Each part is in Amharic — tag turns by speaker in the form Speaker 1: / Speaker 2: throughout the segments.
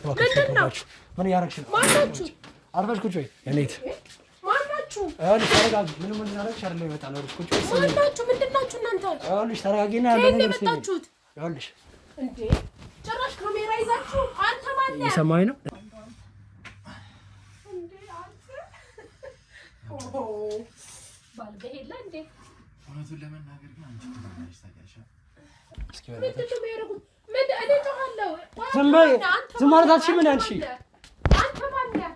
Speaker 1: ምንድነው? ምን ያረክሽ ነው?
Speaker 2: ማናችሁ?
Speaker 1: አርፈሽ ቁጭ በይ። እኔት
Speaker 2: ማናችሁ?
Speaker 1: አይደል ተረጋጊ። ምንም ምን ያረክሽ አይደል ይመጣል። አርፈሽ ቁጭ በይ።
Speaker 2: ማናችሁ? ምንድናችሁ እናንተ?
Speaker 1: አይደል ተረጋጊና ያለ ነገር እስኪ
Speaker 2: መጣችሁት
Speaker 1: አይደል
Speaker 2: እንዴ? ጭራሽ ካሜራ ይዛችሁ አንተ ማን ነህ?
Speaker 1: እየሰማኸኝ ነው
Speaker 2: እንዴ? አንተ ባልገሄላ እንዴ?
Speaker 3: እውነቱን ለመናገር ግን አንቺ ተናግረሽ ታውቂያለሽ?
Speaker 1: እስኪ በለኝ።
Speaker 2: ዝም በይ።
Speaker 1: ዝም ማለት አትችይም እንዴ አንቺ?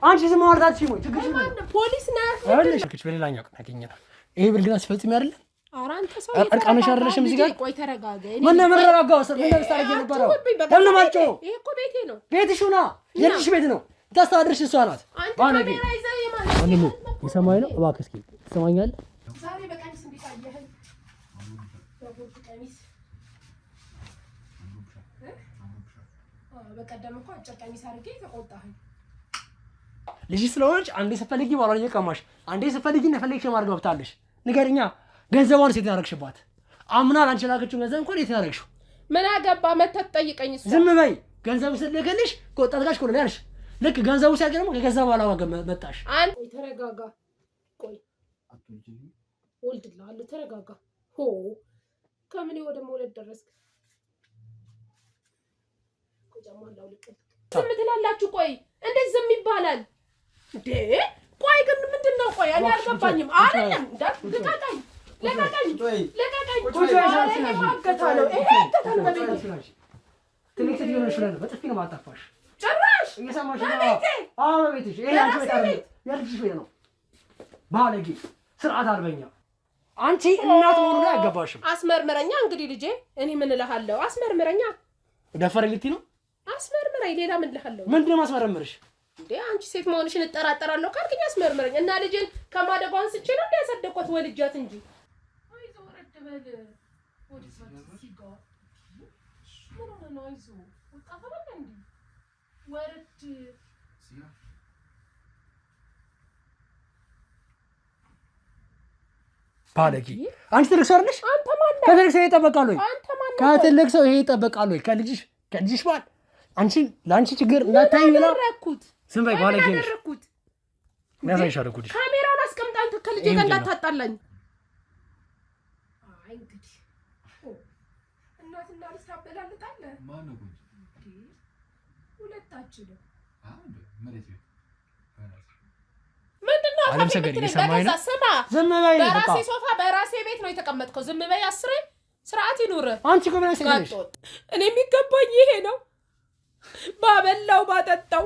Speaker 1: አንቺ ዝም ማለት አትችይም ወይ? ችግርሽ ምን ነው?
Speaker 2: ፖሊስ ነህ
Speaker 1: አይደል? ችግርሽ በሌላኛው ቀን ያገኘናል። ይሄ ብልግና ሲፈጽም አይደል?
Speaker 2: ኧረ አንተ ሰው
Speaker 1: እርቃንሽ አይደለሽም እዚህ ጋር?
Speaker 2: ቆይ ተረጋጋ።
Speaker 1: ምን ነው የምረጋጋው? ምን ነው ስታረጊ ነበረው? ለምን ማልጮ?
Speaker 2: ይሄ እኮ ቤቴ ነው።
Speaker 1: ቤትሽ ሆና የልጅሽ ቤት ነው። ታስተዳድርሽ እሷ ናት። ባለጌ ወንድሙ የሰማኝ ነው። እባክህ እስኪ ትሰማኛለህ?
Speaker 2: ዛሬ በቀሚስ እንዴት አየኸኝ? በቦርድ ቀሚስ በቀደም እኮ አጭር ቀሚስ አድርጌ ተቆጣኸኝ።
Speaker 1: ልጅ ስለሆነች አንዴ ስትፈልጊ ባሏን እየቀማሽ አንዴ ስትፈልጊ እንደፈለግሽ ማድረግ መብታለሽ። ንገሪኛ፣ ገንዘቧን ሴት ያደረግሽባት አምና ላንቺ ላከችው ገንዘብ እንኳን የት ያደረግሽው?
Speaker 2: ምን አገባ መተት ጠይቀኝ። እሱ
Speaker 1: ዝም በይ። ገንዘቡ ስለከልሽ ከወጣት ጋር ኮሎኔል ያልሽ ልክ ገንዘቡ ሲያገኝ ደግሞ ከገዛ በኋላ ዋጋ መጣሽ።
Speaker 2: አንተ ተረጋጋ። ቆይ ወልድልሃለሁ። ተረጋጋ። ሆ ከምን ወደ መውለድ ደረስክ? ጃማላው ልቅ ዝም ትላላችሁ? ቆይ እንዴት ዝም ይባላል እንዴ? ቆይ ግን ምንድነው? ቆይ እኔ አልገባኝም። አይደለም ልቀቀኝ፣ ልቀቀኝ፣ ልቀቀኝ። ቆይ ማገታለው። ይሄ ከተነ በቤት
Speaker 1: ትልቅ ሴት ሆነሽ ነው። በጥፊ ነው ማጣፋሽ።
Speaker 2: ጭራሽ
Speaker 1: እየሰማሽ ነው? አዎ በቤትሽ። ይሄ አንቺ ቤት አይደለም፣ የልጅሽ ቤት ነው። ባለጌ፣ ስርዓት አልበኛ። አንቺ እናት ሆኖ ላይ አይገባሽም።
Speaker 2: አስመርምረኛ እንግዲህ ልጄ። እኔ ምን እልሃለሁ? አስመርምረኛ።
Speaker 1: ደፈረ ልቲ ነው
Speaker 2: አስመርምረኝ። ሌላ ምን እልሃለሁ?
Speaker 1: ምንድነው ማስመረምርሽ?
Speaker 2: እንዴ አንቺ ሴት መሆንሽን እጠራጠራለሁ ካልከኝ አስመርምረኝ። እና ልጄን ከማደጓ አንስቼ ነው ያሳደኳት ወልጃት እንጂ። አይዞ ወረድ በል ወደ ሰዓት ሲጋው ምን ነው አይዞ ወጣ ፈለለ እንዴ ወረድ ሲያ
Speaker 1: ባለጌ። አንቺ ትልቅ ሰው አይደለሽ?
Speaker 2: አንተ ማን ነህ?
Speaker 1: ከትልቅ ሰው ይጠበቃል ወይ?
Speaker 2: አንተ ማን ነህ?
Speaker 1: ከትልቅ ሰው ይሄ ይጠበቃል ወይ? ከልጅሽ ባል አንቺ ለአንቺ ችግር እንዳታይ ብላ
Speaker 2: ረኩት።
Speaker 1: ዝም በይ ባለጌ ነሽ።
Speaker 2: ረኩት
Speaker 1: ያሳይሽ አደረኩት።
Speaker 2: ካሜራውን አስቀምጣ አንተ ከልጄ ጋር እንዳታጣላኝ። አይ እንግዲህ እናትና ልጅ ታበላልጣለህ።
Speaker 3: ማን ነው ጉድ?
Speaker 2: ሁለታችን
Speaker 3: አንድ መሬት ቤት
Speaker 2: ምንድነው?
Speaker 1: አለም ሰገድ እየሰማኸኝ ነው?
Speaker 2: ስማ
Speaker 1: ዝም በይ።
Speaker 2: በራሴ ሶፋ በራሴ ቤት ነው የተቀመጥከው። ዝም በይ። አስሬ ስርዓት ይኑር።
Speaker 1: አንቺ እኮ ምን አይሰግድሽ?
Speaker 2: እኔ የሚገባኝ ይሄ ነው። ባበላው ባጠጣው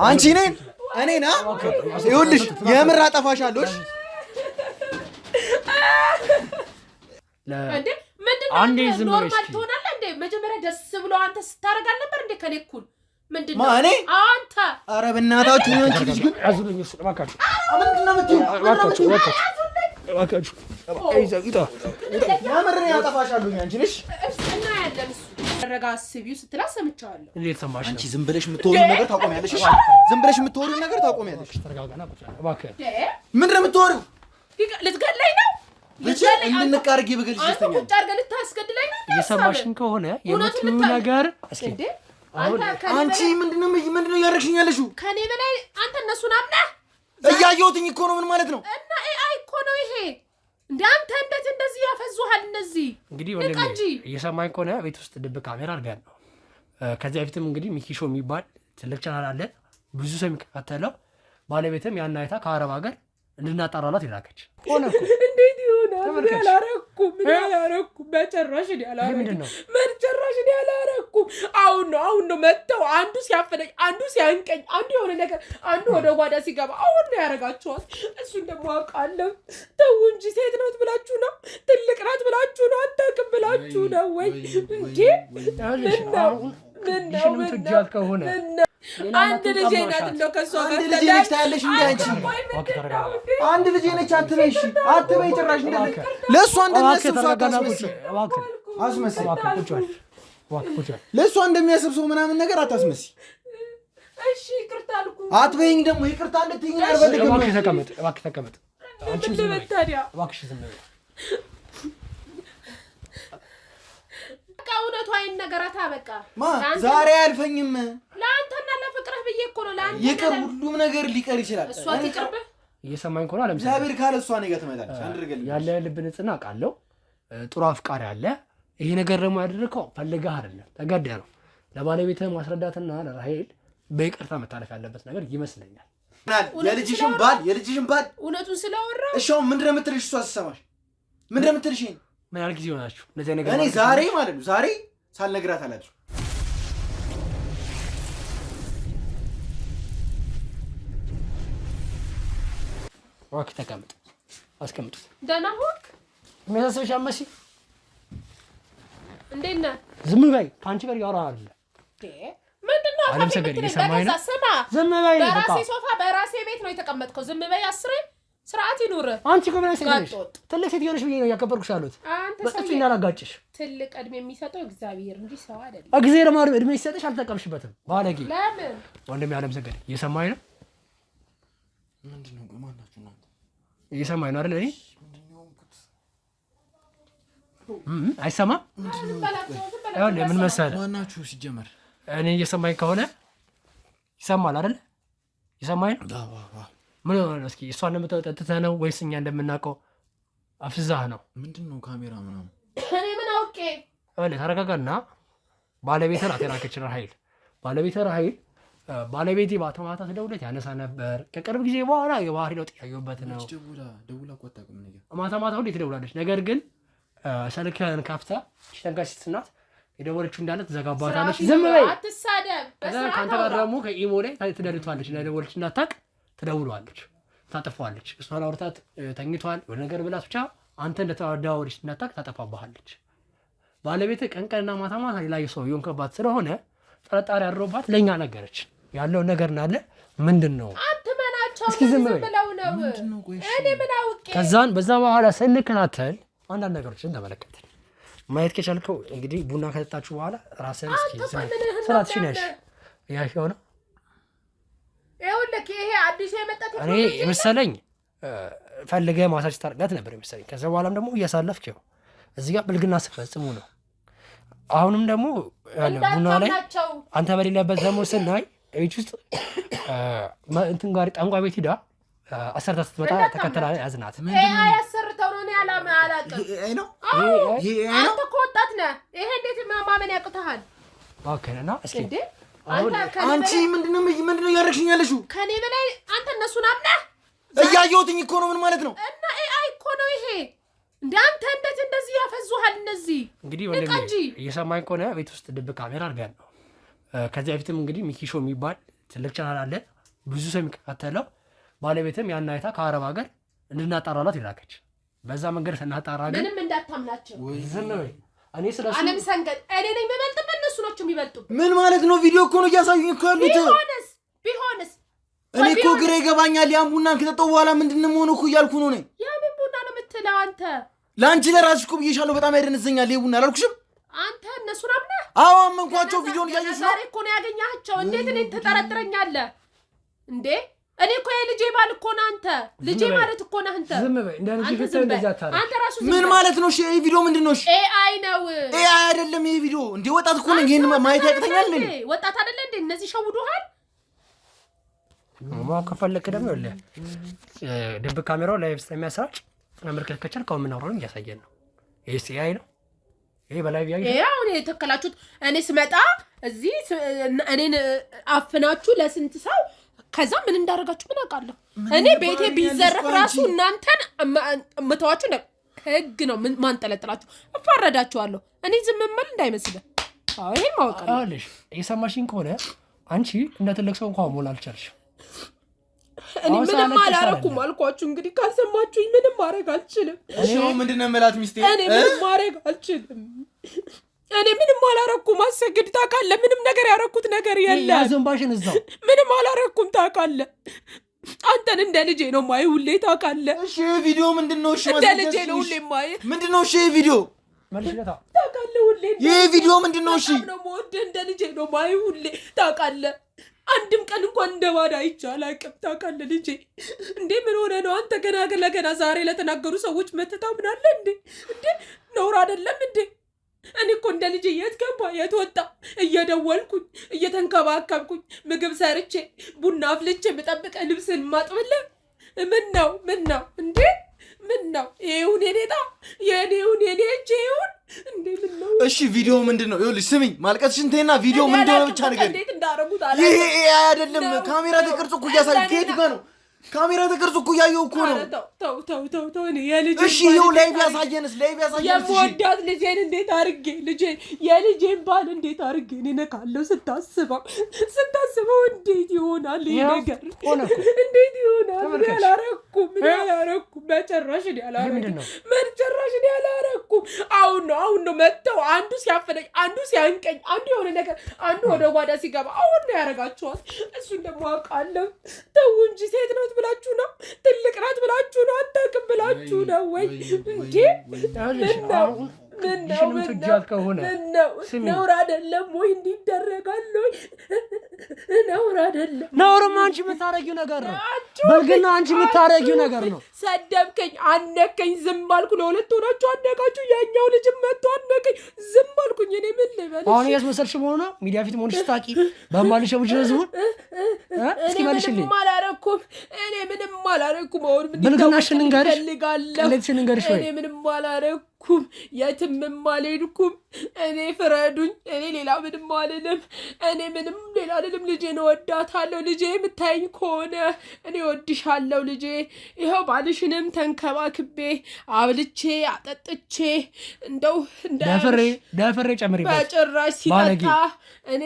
Speaker 4: አንቺ እኔና ይኸውልሽ የምር አጠፋሻለሽ።
Speaker 2: እንዴ ምንድነው? ኖርማል ትሆናለህ እንዴ? መጀመሪያ ደስ ብሎ አንተ ስታረጋል ነበር እንዴ? ከኔ እኩል ምንድነው?
Speaker 4: ማኔ
Speaker 2: አንተ
Speaker 4: ኧረ በእናታችሁ አንቺ ልጅ ግን
Speaker 1: ያዙልኝ። እሱ እባካችሁ
Speaker 4: ምንድነው የምትይው?
Speaker 1: እባካችሁ እባካችሁ
Speaker 4: የምር ያጠፋሻለሁ አንቺ ነሽ።
Speaker 2: እና ያለን እሱ ተረጋ አስቢው ስትላ ሰምቻለሁ።
Speaker 1: እንዴት ሰማሽ?
Speaker 4: አንቺ ዝም ብለሽ የምትወሪው ነገር ታቆሚያለሽ። እሺ ዝም ብለሽ የምትወሪው ነገር ታቆሚያለሽ።
Speaker 1: ተረጋጋና ቁጭ በል እባክህ።
Speaker 4: ምንድን ነው የምትወሪው?
Speaker 2: ልትገድለኝ ነው?
Speaker 4: ልጅ እንድንቃርጊ ብገልሽ ደስተኛ
Speaker 2: ቁጭ አድርገህ ልታስገድለኝ ነው?
Speaker 1: እየሰማሽን ከሆነ የምትይው ነገር እስኪ
Speaker 2: እንዴ
Speaker 4: አንቺ ምንድነው እያደረግሽኝ ያለሽው?
Speaker 2: ከኔ በላይ አንተ እነሱን አምነህ
Speaker 4: እያየሁትኝ እኮ ነው። ምን ማለት ነው?
Speaker 2: እና ኤአይ እኮ ነው ይሄ። እንደ አንተ እንዴት እንደዚህ ያፈዙሃል? እነዚህ
Speaker 1: እንግዲህ ወንድሜ እየሰማኝ ከሆነ ቤት ውስጥ ድብቅ ካሜራ አድርገን ነው። ከዚህ በፊትም እንግዲህ ሚኪሾ የሚባል ትልቅ ቻናል አለ፣ ብዙ ሰው የሚከታተለው። ባለቤትም ያን አይታ ከአረብ ሀገር እንድናጣራላት ይላከች። ሆነ እኮ
Speaker 2: እንዴት ይሆናል? አላረኩም በጭራሽ አላረኩም። በጭራሽ አላረኩም። አሁን ነው መተው አንዱ ሲያፈነኝ፣ አንዱ ሲያንቀኝ፣ አንዱ የሆነ ነገር፣ አንዱ ወደ ጓዳ ሲገባ አሁን ነው ያረጋችኋል። እሱን ደግሞ አውቃለሁ። ተው እንጂ ሴት ናት ብላችሁ ነው፣ ትልቅ ናት ብላችሁ ነው፣ አታውቅም ብላችሁ ነው ወይ እንጂ ምን ነው
Speaker 1: ከሆነ
Speaker 2: አንድ ልጅ ናት እንደው ከሷ ጋር
Speaker 4: አንድ ልጅ ነች ታያለሽ እንዴ? አንቺ አንድ ልጅ ነች አትበይ። እሺ አትበይ ጭራሽ እንደዚህ ለእሷ እንደሚያስብ ሰው አታስመስይ። አስመስይ ለእሷ እንደሚያስብ ሰው ምናምን ነገር አታስመስይ።
Speaker 2: እሺ ይቅርታ አልኩ
Speaker 4: አትበይኝ። ደግሞ ይቅርታ እንድትይኝ አልፈልግም።
Speaker 1: እባክህ ተቀመጥ። አንቺ ዝም በይ ታዲያ። እባክሽ ዝም በይ።
Speaker 4: ዛሬ አልፈኝም
Speaker 2: ለአንተና ለፍቅርህ ብዬ እኮ ነው ለአንተ
Speaker 4: ይቅር ሁሉም ነገር ሊቀር ይችላል
Speaker 2: እሷ ትቅርብህ
Speaker 1: እየሰማኝ ከሆነ አለም
Speaker 4: እግዚአብሔር ካለ እሷ ነገ ትመጣለች አንድ ነገር
Speaker 1: ያለ ልብ ንጽህና አውቃለሁ ጥሩ አፍቃሪ አለ ይሄ ነገር ደግሞ ያደረከው ፈልገህ አይደለም ተገደህ ነው ለባለቤትህ ማስረዳትና ለራሄል በይቅርታ መታለፍ ያለበት ነገር ይመስለኛል
Speaker 4: የልጅሽን ባል
Speaker 2: እውነቱን ስላወራ
Speaker 4: እሺ ምንድን ነው የምትልሽ እሷ ስትሰማሽ ምንድን ነው የምትልሽ
Speaker 1: ምን ያህል ጊዜ ሆናችሁ ለዚህ ነገር
Speaker 4: እኔ ዛሬ ማለት ነው ዛሬ ሳልነግራት አላችሁ
Speaker 1: ዋክ ተቀምጥ አስቀምጡት
Speaker 2: ደህና ሆንክ
Speaker 1: የሚያሳስብሽ አመሲ
Speaker 2: እንዴት ነህ
Speaker 1: ዝም በይ ከአንቺ ጋር ያወራ አይደለ
Speaker 2: ምንድነው
Speaker 1: አለም ሰገድ እየሰማኝ ነው ዝም በይ
Speaker 2: በራሴ ሶፋ በራሴ ቤት ነው የተቀመጥከው ዝም በይ አስሬ ስርዓት ይኑር
Speaker 1: አንቺ ከምን ሰገድሽ ትልቅ ሴት ሆነሽ ብዬ ነው ያከበርኩሽ አሉት በጥፊ እንዳላጋጭሽ
Speaker 2: ትልቅ እድሜ የሚሰጠው እግዚአብሔር እንጂ ሰው አይደለም
Speaker 1: እግዚአብሔር ማለት እድሜ ይሰጥሽ አልተጠቀምሽበትም ባለጌ
Speaker 2: ለምን
Speaker 1: ወንድሜ አለም ሰገድ እየሰማኝ ነው
Speaker 4: ምንድነው ማናችሁ እናንተ
Speaker 1: እየሰማኝ ነው አይደል እኔ አይሰማም ምን መሰለህ
Speaker 4: ማናችሁ ሲጀመር
Speaker 1: እኔ እየሰማኝ ከሆነ ይሰማል አይደል ይሰማኝ ነው ምን ነው እስኪ እሷ እንደምትጠጥተህ ነው ወይስ እኛ እንደምናውቀው አፍዛህ ነው
Speaker 4: ምንድነው ካሜራ ምናምን
Speaker 2: እኔ ምን አውቄ
Speaker 1: ተረጋጋና ባለቤትህ ናት የላከችን ራሄል ባለቤትህ ራሄል ባለቤቴ ባተማታ ተደውለት ያነሳ ነበር ከቅርብ ጊዜ በኋላ የባህሪ ለውጥ ያየሁበት ነው
Speaker 4: ደውላ ቆጣቅም ነገር
Speaker 1: ማታ ሁሌ ትደውላለች ነገር ግን ሰልከን ካፍታ ተንጋሽ ስትናት የደወለችው እንዳለ ተዘጋባታለች ዝም በይ
Speaker 2: አትሳደብ
Speaker 1: በስርዓት ካንተ ጋር ደግሞ ከኢሞ ላይ ትደልቷለች እና ደወለች እናታቅ ትደውላለች ታጠፋዋለች እሷን አውርታት ተኝቷል ወደ ነገር ብላት ብቻ አንተ እንደተዋዳውልሽ እናታቅ ታጠፋባለች ባለቤት ቀንቀንና ማታ ሌላ ሰው ይሆንከባት ስለሆነ ጥርጣሬ አድሮባት ለኛ ነገረች ያለው ነገር እናለ ምንድነው
Speaker 2: አትመናቸው ዝም ብለው ነው እኔ ምን አውቄ
Speaker 1: ከዛን በዛ በኋላ ስንከታተል አንዳንድ ነገሮችን ተመለከትን ማየት ከቻልከው እንግዲህ ቡና ከተጣጣችሁ በኋላ ራስህን እስኪ ስራትሽን ያሽው ነው
Speaker 2: ይኸውልህ ይሄ አዲስ የመጣት
Speaker 1: እኔ የመሰለኝ ፈልገህ ማሳጅ ታርጋት ነበር የመሰለኝ ከዛ በኋላም ደግሞ እያሳለፍከው እዚህ ጋር ብልግና ስፈጽሙ ነው አሁንም ደግሞ ቡና ላይ አንተ በሌለበት ደግሞ ስናይ እጅ ውስጥ እንትን ጋር ጠንቋይ ቤት ሂዳ አሰርታ ስትመጣ ተከተላ ያዝናት
Speaker 2: ያሰርተው ነው ያላማ አላቀም ይሄ ነው አንተ ኮጣት ነህ ይሄ እንዴት ማመን ያቅተሃል
Speaker 1: ባከነና እስኪ
Speaker 4: አንቺ ምንድነው ያረክሽኛለሽ
Speaker 2: ከኔ በላይ አንተ እነሱን አምነህ
Speaker 4: እያየሁትኝ እኮ ነው ምን ማለት ነው
Speaker 2: እና ኤአይ እኮ ነው ይሄ እንደ አንተ እንደዚህ ያፈዙሃል እነዚህ
Speaker 1: እንግዲህ ወንድሜ እየሰማኝ ከሆነ ቤት ውስጥ ድብቅ ካሜራ አድርገን ነው ከዚህ በፊትም እንግዲህ ሚኪሾ የሚባል ትልቅ ቻናል አለ ብዙ ሰው የሚከታተለው ባለቤትም ያን አይታ ከአረብ ሀገር እንድናጣራላት ይላከች በዛ መንገድ ስናጣራ ግን
Speaker 2: ምንም እንዳታምናቸው
Speaker 1: ዝም በይ እኔ ስለሱ
Speaker 2: አለም ሰንገድ እኔ ነኝ የምበልጥበት እነሱ ናቸው የሚበልጡ
Speaker 4: ምን ማለት ነው ቪዲዮ እኮ ነው እያሳዩኝ እኮ ያሉት
Speaker 2: ቢሆንስ
Speaker 4: እኔ እኮ ግራ ይገባኛል ያን ቡና ከጠጣሁ በኋላ ምንድነው ሆኖ እኮ እያልኩ ነው ነኝ
Speaker 2: ያ ምን ቡና ነው የምትለው አንተ
Speaker 4: ለአንቺ ለራስሽ እኮ ብዬሻለሁ በጣም ያደነዘኛል ይሄ ቡና አላልኩሽም
Speaker 2: አንተ እነሱን አምነህ
Speaker 4: አዎ አመንኳቸው ቪዲዮን እያየሽ ነው
Speaker 2: ዛሬ እኮ ነው ያገኛቸው እንዴት እኔን ትጠረጥረኛለህ እንዴ እኔ እኮ የልጄ ባል እኮ ነህ አንተ ልጄ ማለት እኮ ነህ አንተ
Speaker 1: ዝም በይ እንደ ልጅ ፍትህ እንደዛ ታረግ
Speaker 2: አንተ ራሱ
Speaker 4: ምን ማለት ነው እሺ ይሄ ቪዲዮ ምንድነው እሺ
Speaker 2: ኤአይ ነው
Speaker 4: ኤአይ አይደለም ይሄ ቪዲዮ እንዴ ወጣት እኮ ነኝ ይሄን ማየት ያቅተኛል እንዴ
Speaker 2: ወጣት አይደለ እንዴ እነዚህ ሸውዱሃል
Speaker 1: ማማ ከፈለክ ደግሞ ይኸውልህ ድብቅ ካሜራው ላይቭ ስለሚያሰራጭ አመልከት ከቻልክ አሁን የምናወራውን እያሳየን ነው ይሄ ኤአይ ነው ይሄ በላይቭ ያየው
Speaker 2: ያው እኔ ተከላችሁት እኔ ስመጣ እዚህ እኔን አፍናችሁ ለስንት ሰው ከዛ ምን እንዳደረጋችሁ ምን አውቃለሁ እኔ ቤቴ ቢዘረፍ ራሱ እናንተን መተዋችሁ ህግ ነው ምን ማንጠለጥላችሁ አፋረዳችኋለሁ እኔ ዝም መል እንዳይመስልህ አዎ ይሄን ማወቅ
Speaker 1: አለሽ የሰማሽኝ ከሆነ አንቺ እንደ ትልቅ ሰው እንኳን ሞላ አልቻልሽም
Speaker 2: እኔ ምንም አላረኩም አልኳችሁ እንግዲህ ካልሰማችሁኝ ምንም ማድረግ አልችልም
Speaker 4: እሺ ምንድነው መላት ሚስቴ
Speaker 2: እኔ ምንም ማድረግ አልችልም እኔ ምንም አላረኩም አሰግድ ታውቃለህ ምንም ነገር ያረኩት ነገር የለም
Speaker 1: ያዘንባሽን እዛው
Speaker 2: ምንም አላረኩም ታውቃለህ አንተን እንደ ልጄ ነው ማይ ሁሌ ታውቃለህ
Speaker 4: እሺ ቪዲዮ ምንድነው እሺ
Speaker 2: እንደ ልጄ ነው ሁሌ ማይ
Speaker 4: ምንድነው እሺ ቪዲዮ
Speaker 1: መልሽለታ
Speaker 2: ታውቃለህ ሁሌ
Speaker 4: ይሄ ቪዲዮ ምንድነው እሺ
Speaker 2: ነው ሞድ እንደ ልጄ ነው ማይ ሁሌ ታውቃለህ አንድም ቀን እንኳን እንደባዳ አይቻል አቅም ታውቃለህ ልጄ እንዴ ምን ሆነ ነው አንተ ገና ዛሬ ለተናገሩ ሰዎች መተታምናለህ እንዴ ነውር አይደለም እንዴ እኔ እኮ እንደ ልጅ የት ገባ የት ወጣ እየደወልኩኝ እየተንከባከብኩኝ ምግብ ሰርቼ ቡና አፍልቼ ብጠብቀ ልብስን ማጥብልህ ምን ነው እንዴ ምን ነው ይሁን የኔታ የኔውን የኔ እጄ ይሁን እንዴ ምን ነው
Speaker 4: እሺ ቪዲዮ ምንድነው ይኸውልሽ ስሚኝ ማልቀስሽን ተይና ቪዲዮ ምንድነው ብቻ ነገር
Speaker 2: እንዴት እንዳረጉት አላ
Speaker 4: ይሄ አይደለም ካሜራ ተቀርጾ እኮ ያሳይ ጌት ጋር ነው ካሜራ ተቀርጾ እኮ ያየው እኮ ነው
Speaker 2: ተው እኔ የልጅ
Speaker 4: እሺ ይኸው ላይቭ ያሳየንስ
Speaker 2: የምወዳት ልጄን እንዴት አድርጌ ልጄን የልጄን ባል እንዴት አድርጌ እኔ ነካለው ስታስበው እንዴት ይሆናል ይሄ ነገር እንዴት ይሆናል ያላረኩም በጭራሽ ያላረኩም አሁን ነው መተው አንዱ ሲያፈነኝ አንዱ ሲያንቀኝ አንዱ የሆነ ነገር አንዱ ወደ ጓዳ ሲገባ አሁን ነው ያረጋቸዋል እሱን ደግሞ አውቃለሁ ተው እንጂ ሴት ነው ብላችሁ ነው ትልቅ ናት ብላችሁ ነው አታውቅም ብላችሁ ነው ወይ እንዴ ነውር አይደለም ወይ እንዲደረጋል ወይ ነውር አይደለም
Speaker 1: ነውርማ አንቺ የምታረጊው ነገር ነው በልግና አንቺ የምታረጊው ነገር ነው
Speaker 2: ሰደብከኝ አነከኝ ዝም አልኩ ለሁለት ሆናችሁ አነካችሁ ያኛው ልጅ መጥቶ አነከኝ ዝም አልኩኝ እኔ ምን ልበልሽ
Speaker 1: አሁን ያስመሰልሽ መሆኑ ሚዲያ ፊት መሆንሽ ታቂ በማልሽ ወጅ ነው እስኪ መልሽልኝ
Speaker 2: እኔ ምንም አላረኩም አሁን ምን
Speaker 1: በልግናሽን እንገርሽ
Speaker 2: እኔ ምንም አላረኩም የትም አልሄድኩም እኔ ፍረዱኝ እኔ ሌላ ምንም አልልም እኔ ምንም ሌላ አይደለም ልጄን እወዳታለሁ ልጄ የምታይኝ ከሆነ እኔ እወድሻለሁ ልጄ ይኸው ባልሽንም ተንከባክቤ አብልቼ አጠጥቼ እንደው
Speaker 1: ደፍሬ ጨምሪ
Speaker 2: በጭራሽ ሲጠጣ እኔ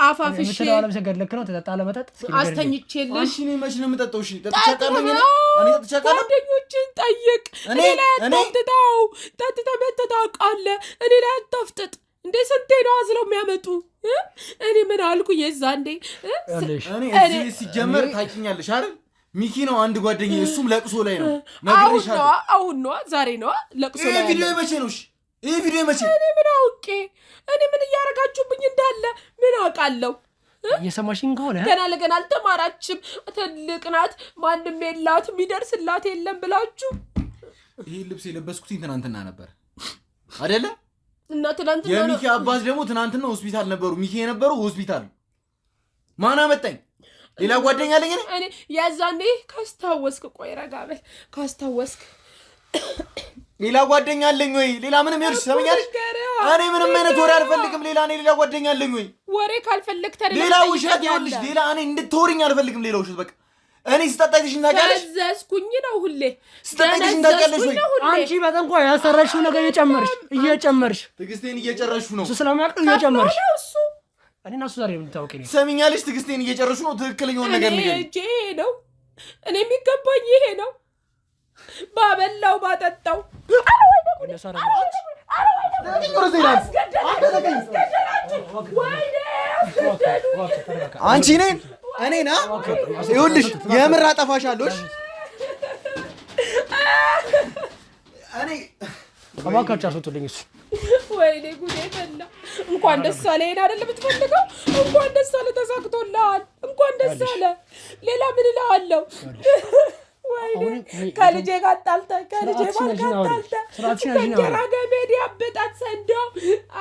Speaker 2: አፋፍሼ
Speaker 1: ምትለው ለምሰገድ ልክ ነው ተጠጣ ለመጠጥ
Speaker 2: አስተኝቼልሽ
Speaker 4: እሺ ነው መች ነው የምጠጣው እሺ ተጠጣለኝ እኔ ተጠጣለኝ
Speaker 2: ጓደኞችን ጠይቅ እኔ ላይ ተጠጣው በተጣቃለ እኔ ላይ አታፍጥጥ እንዴ ስንቴ ነው አዝለው የሚያመጡ እኔ ምን አልኩኝ የዛንዴ
Speaker 4: እኔ እዚህ ሲጀመር ታቂኛለሽ አይደል ሚኪ ነው አንድ ጓደኛዬ እሱም ለቅሶ ላይ ነው ነግሬሻለሁ
Speaker 2: አሁን ነው ዛሬ ነው ለቅሶ ላይ
Speaker 4: ይሄ ቪዲዮ መቼ ነው ይሄ ቪዲዮ መቼ
Speaker 2: እኔ ምን አውቄ እኔ ምን እያረጋችሁብኝ እንዳለ ምን አውቃለሁ
Speaker 1: የሰማሽኝ ከሆነ
Speaker 2: ገና ለገና አልተማራችም ትልቅ ናት ማንም የላት የሚደርስላት የለም ብላችሁ
Speaker 4: ይሄ ልብስ የለበስኩት ትናንትና ነበር አይደለ
Speaker 2: እና ትናንትና
Speaker 4: የሚኪ አባስ ደግሞ ትናንትና ሆስፒታል ነበሩ ሚኪ የነበረው ሆስፒታል ማን አመጣኝ ሌላ ጓደኛ አለኝ
Speaker 2: እኔ ያዛኔ ካስታወስክ ቆይ ረጋበል ካስታወስክ
Speaker 4: ሌላ ጓደኛ አለኝ ወይ ሌላ ምንም ይርስ ሰምኛለሽ እኔ ምንም አይነት ወሬ አልፈልግም ሌላ ጓደኛ አለኝ ወይ
Speaker 2: ወሬ ካልፈልክ ታዲያ
Speaker 4: ሌላ ውሸት ይኸውልሽ ሌላ እኔ እንድትወሪኝ አልፈልግም ሌላ ውሸት በቃ እኔ ስታጣይሽ ታውቂያለሽ
Speaker 2: ተዘዝኩኝ ነው ሁሌ
Speaker 4: ስታጣይሽ ታውቂያለሽ ወይ
Speaker 1: አንቺ በጣም ቆይ ያሰራሽው ነገር እየጨመርሽ
Speaker 4: ትግስቴን እየጨረስሹ ነው
Speaker 1: ስለማያውቅ እየጨመርሽ እኔና እሱ ዛሬ የምታውቂ ነው
Speaker 4: ሰምኛለሽ ትግስቴን እየጨረስሹ ነው ትክክለኛውን ነገር ንገሪኝ
Speaker 2: ይሄ ነው እኔ የሚገባኝ ይሄ ነው ባበላው ባጠጣው
Speaker 4: አንቺ እኔና ይኸውልሽ የምር አጠፋሻለሽ እኔ
Speaker 1: አባካችሁ አስወጡልኝ እሱ
Speaker 2: ወይኔ ጉዴ ፈላ እንኳን ደስ አለ ይሄን አይደለም የምትፈልገው እንኳን ደስ አለ ተሳክቶልሃል እንኳን ደስ አለ ሌላ ምን እልሃለሁ ወይኔ ከልጄ ጋር ጣልተህ ከልጄ ጋር ጣልተህ ገመድ ያበጣት ሰንደው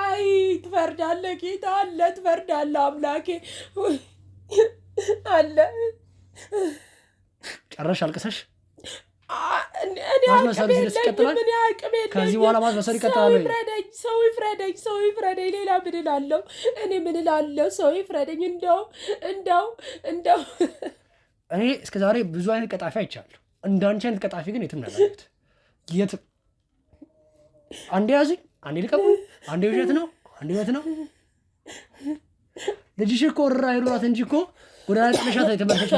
Speaker 2: አይ ትፈርዳለህ ጌታ አለ ትፈርዳለህ አምላኬ አለ
Speaker 1: ጨረሽ አልቀሰሽ
Speaker 2: እኔ
Speaker 1: ከዚህ በኋላ ማስመሰል ይቀጥላል
Speaker 2: ሰው ይፍረደኝ ሌላ ምን እላለሁ እኔ ምን እላለሁ ሰው ይፍረደኝ እንደው
Speaker 1: እኔ እስከ ዛሬ ብዙ አይነት ቀጣፊ አይቻለሁ እንዳንቺ አይነት ቀጣፊ ግን የትም ያላየሁት የትም አንዴ ያዙኝ አንዴ ልቀቁኝ አንዴ ውሸት ነው ልጅሽ እኮ ወራ ይሏት እንጂ እኮ ወደ አጥለሻት የተመለሰች